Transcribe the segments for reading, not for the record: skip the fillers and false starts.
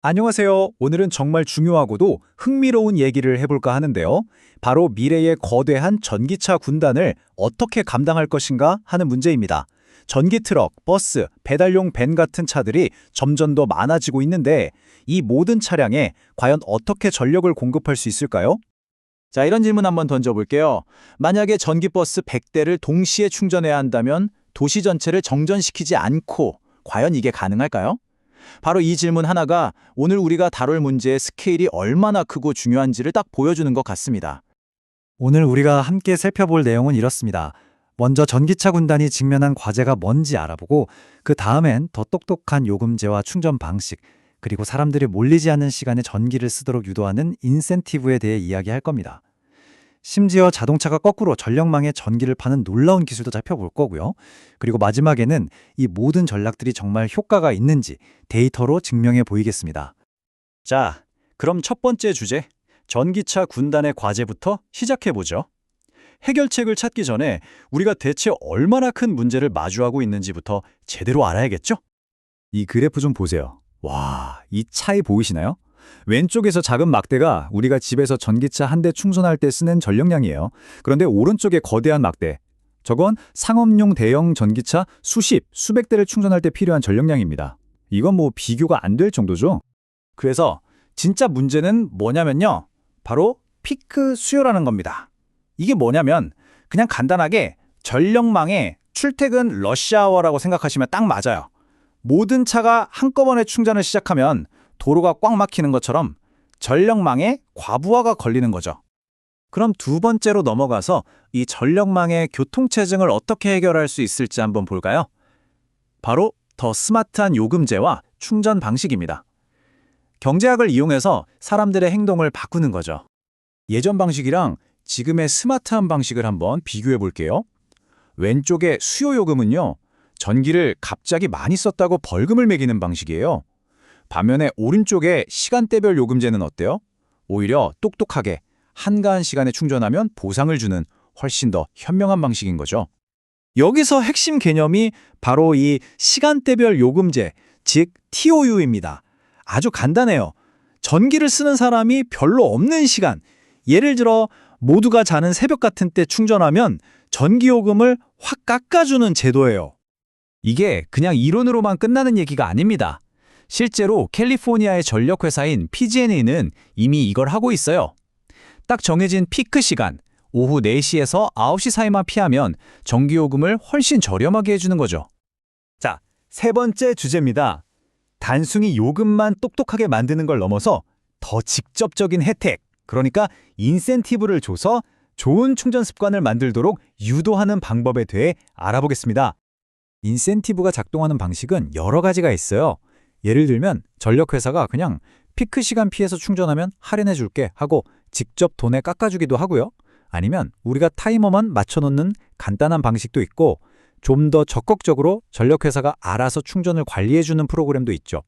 안녕하세요. 오늘은 정말 중요하고도 흥미로운 얘기를 해볼까 하는데요. 바로 미래의 거대한 전기차 군단을 어떻게 감당할 것인가 하는 문제입니다. 전기 트럭, 버스, 배달용 밴 같은 차들이 점점 더 많아지고 있는데 이 모든 차량에 과연 어떻게 전력을 공급할 수 있을까요? 자, 이런 질문 한번 던져볼게요. 만약에 전기버스 100대를 동시에 충전해야 한다면 도시 전체를 정전시키지 않고 과연 이게 가능할까요? 바로 이 질문 하나가 오늘 우리가 다룰 문제의 스케일이 얼마나 크고 중요한지를 딱 보여주는 것 같습니다. 오늘 우리가 함께 살펴볼 내용은 이렇습니다. 먼저 전기차 군단이 직면한 과제가 뭔지 알아보고 그 다음엔 더 똑똑한 요금제와 충전 방식, 그리고 사람들이 몰리지 않는 시간에 전기를 쓰도록 유도하는 인센티브에 대해 이야기할 겁니다. 심지어 자동차가 거꾸로 전력망에 전기를 파는 놀라운 기술도 살펴볼 거고요. 그리고 마지막에는 이 모든 전략들이 정말 효과가 있는지 데이터로 증명해 보이겠습니다. 자, 그럼 첫 번째 주제, 전기차 군단의 과제부터 시작해보죠. 해결책을 찾기 전에 우리가 대체 얼마나 큰 문제를 마주하고 있는지부터 제대로 알아야겠죠? 이 그래프 좀 보세요. 와, 이 차이 보이시나요? 왼쪽에서 작은 막대가 우리가 집에서 전기차 한 대 충전할 때 쓰는 전력량이에요. 그런데 오른쪽에 거대한 막대, 저건 상업용 대형 전기차 수백 대를 충전할 때 필요한 전력량입니다. 이건 뭐 비교가 안 될 정도죠? 그래서 진짜 문제는 뭐냐면요. 바로 피크 수요라는 겁니다. 이게 뭐냐면 그냥 간단하게 전력망의 출퇴근 러시아워라고 생각하시면 딱 맞아요. 모든 차가 한꺼번에 충전을 시작하면 도로가 꽉 막히는 것처럼 전력망에 과부하가 걸리는 거죠. 그럼 두 번째로 넘어가서 이 전력망의 교통체증을 어떻게 해결할 수 있을지 한번 볼까요? 바로 더 스마트한 요금제와 충전 방식입니다. 경제학을 이용해서 사람들의 행동을 바꾸는 거죠. 예전 방식이랑 지금의 스마트한 방식을 한번 비교해 볼게요. 왼쪽의 수요 요금은요, 전기를 갑자기 많이 썼다고 벌금을 매기는 방식이에요. 반면에 오른쪽의 시간대별 요금제는 어때요? 오히려 똑똑하게 한가한 시간에 충전하면 보상을 주는 훨씬 더 현명한 방식인 거죠. 여기서 핵심 개념이 바로 이 시간대별 요금제, 즉 TOU입니다. 아주 간단해요. 전기를 쓰는 사람이 별로 없는 시간, 예를 들어 모두가 자는 새벽 같은 때 충전하면 전기요금을 확 깎아주는 제도예요. 이게 그냥 이론으로만 끝나는 얘기가 아닙니다. 실제로 캘리포니아의 전력회사인 PG&E는 이미 이걸 하고 있어요. 딱 정해진 피크 시간, 오후 4시에서 9시 사이만 피하면 전기요금을 훨씬 저렴하게 해주는 거죠. 자, 세 번째 주제입니다. 단순히 요금만 똑똑하게 만드는 걸 넘어서 더 직접적인 혜택, 그러니까 인센티브를 줘서 좋은 충전 습관을 만들도록 유도하는 방법에 대해 알아보겠습니다. 인센티브가 작동하는 방식은 여러 가지가 있어요. 예를 들면 전력회사가 그냥 피크 시간 피해서 충전하면 할인해 줄게 하고 직접 돈에 깎아주기도 하고요. 아니면 우리가 타이머만 맞춰놓는 간단한 방식도 있고 좀 더 적극적으로 전력회사가 알아서 충전을 관리해주는 프로그램도 있죠.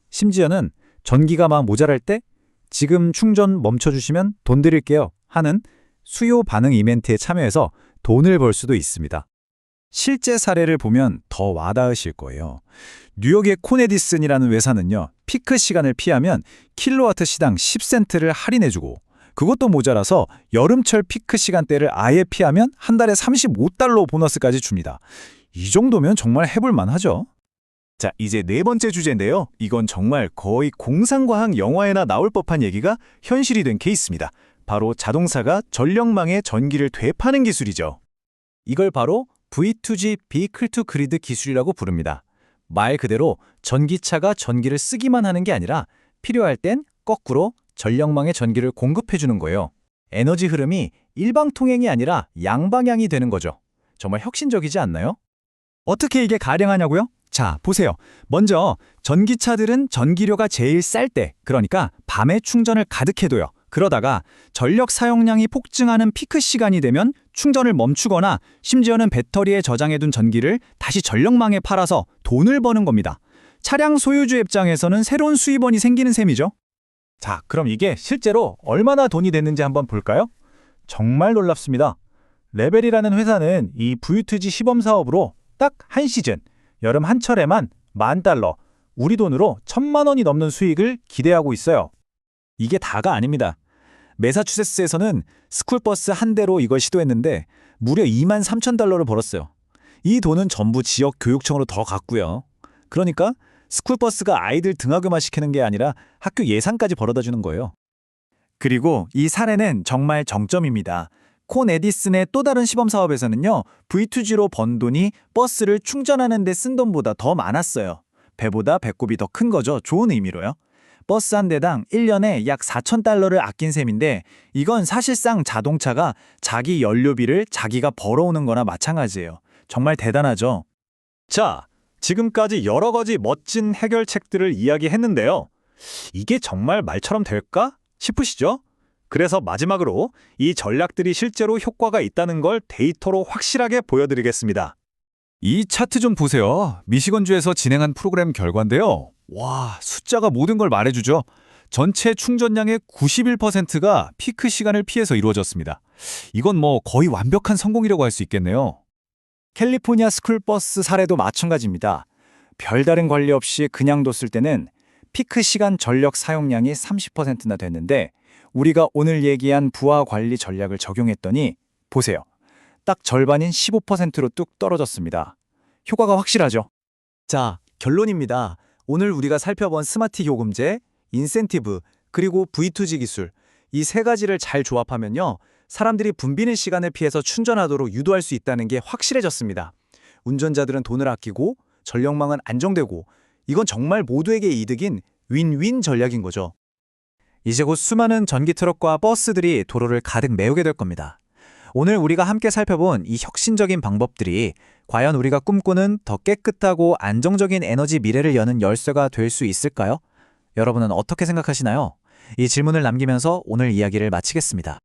심지어는 전기가 막 모자랄 때 지금 충전 멈춰주시면 돈 드릴게요 하는 수요 반응 이벤트에 참여해서 돈을 벌 수도 있습니다. 실제 사례를 보면 더 와닿으실 거예요. 뉴욕의 코네디슨이라는 회사는요, 피크 시간을 피하면 킬로와트 시당 10센트를 할인해주고, 그것도 모자라서 여름철 피크 시간대를 아예 피하면 한 달에 $35 보너스까지 줍니다. 이 정도면 정말 해볼 만하죠. 자, 이제 네 번째 주제인데요. 이건 정말 거의 공상과학 영화에나 나올 법한 얘기가 현실이 된 케이스입니다. 바로 자동차가 전력망에 전기를 되파는 기술이죠. 이걸 바로 V2G Vehicle to Grid 기술이라고 부릅니다. 말 그대로 전기차가 전기를 쓰기만 하는 게 아니라 필요할 땐 거꾸로 전력망에 전기를 공급해주는 거예요. 에너지 흐름이 일방통행이 아니라 양방향이 되는 거죠. 정말 혁신적이지 않나요? 어떻게 이게 가능하냐고요? 자, 보세요. 먼저 전기차들은 전기료가 제일 쌀 때, 그러니까 밤에 충전을 가득해둬요. 그러다가 전력 사용량이 폭증하는 피크 시간이 되면 충전을 멈추거나 심지어는 배터리에 저장해둔 전기를 다시 전력망에 팔아서 돈을 버는 겁니다. 차량 소유주 입장에서는 새로운 수입원이 생기는 셈이죠. 자, 그럼 이게 실제로 얼마나 돈이 됐는지 한번 볼까요? 정말 놀랍습니다. 레벨이라는 회사는 이 V2G 시범 사업으로 딱 한 시즌, 여름 한철에만 $10,000, 우리 돈으로 1,000만 원이 넘는 수익을 기대하고 있어요. 이게 다가 아닙니다. 매사추세츠에서는 스쿨버스 한 대로 이걸 시도했는데 무려 23,000달러를 벌었어요. 이 돈은 전부 지역 교육청으로 더 갔고요. 그러니까 스쿨버스가 아이들 등하교만 시키는 게 아니라 학교 예산까지 벌어다 주는 거예요. 그리고 이 사례는 정말 정점입니다. 콘 에디슨의 또 다른 시범 사업에서는요, V2G로 번 돈이 버스를 충전하는 데 쓴 돈보다 더 많았어요. 배보다 배꼽이 더 큰 거죠. 좋은 의미로요. 버스 한 대당 1년에 약 4,000달러를 아낀 셈인데 이건 사실상 자동차가 자기 연료비를 자기가 벌어오는 거나 마찬가지예요. 정말 대단하죠. 자, 지금까지 여러 가지 멋진 해결책들을 이야기했는데요. 이게 정말 말처럼 될까 싶으시죠? 그래서 마지막으로 이 전략들이 실제로 효과가 있다는 걸 데이터로 확실하게 보여드리겠습니다. 이 차트 좀 보세요. 미시건주에서 진행한 프로그램 결과인데요. 와, 숫자가 모든 걸 말해주죠. 전체 충전량의 91%가 피크 시간을 피해서 이루어졌습니다. 이건 뭐 거의 완벽한 성공이라고 할 수 있겠네요. 캘리포니아 스쿨버스 사례도 마찬가지입니다. 별다른 관리 없이 그냥 뒀을 때는 피크 시간 전력 사용량이 30%나 됐는데 우리가 오늘 얘기한 부하 관리 전략을 적용했더니 보세요. 딱 절반인 15%로 뚝 떨어졌습니다. 효과가 확실하죠? 자, 결론입니다. 오늘 우리가 살펴본 스마트 요금제, 인센티브, 그리고 V2G 기술 이 세 가지를 잘 조합하면요. 사람들이 붐비는 시간을 피해서 충전하도록 유도할 수 있다는 게 확실해졌습니다. 운전자들은 돈을 아끼고 전력망은 안정되고 이건 정말 모두에게 이득인 윈윈 전략인 거죠. 이제 곧 수많은 전기 트럭과 버스들이 도로를 가득 메우게 될 겁니다. 오늘 우리가 함께 살펴본 이 혁신적인 방법들이 과연 우리가 꿈꾸는 더 깨끗하고 안정적인 에너지 미래를 여는 열쇠가 될 수 있을까요? 여러분은 어떻게 생각하시나요? 이 질문을 남기면서 오늘 이야기를 마치겠습니다.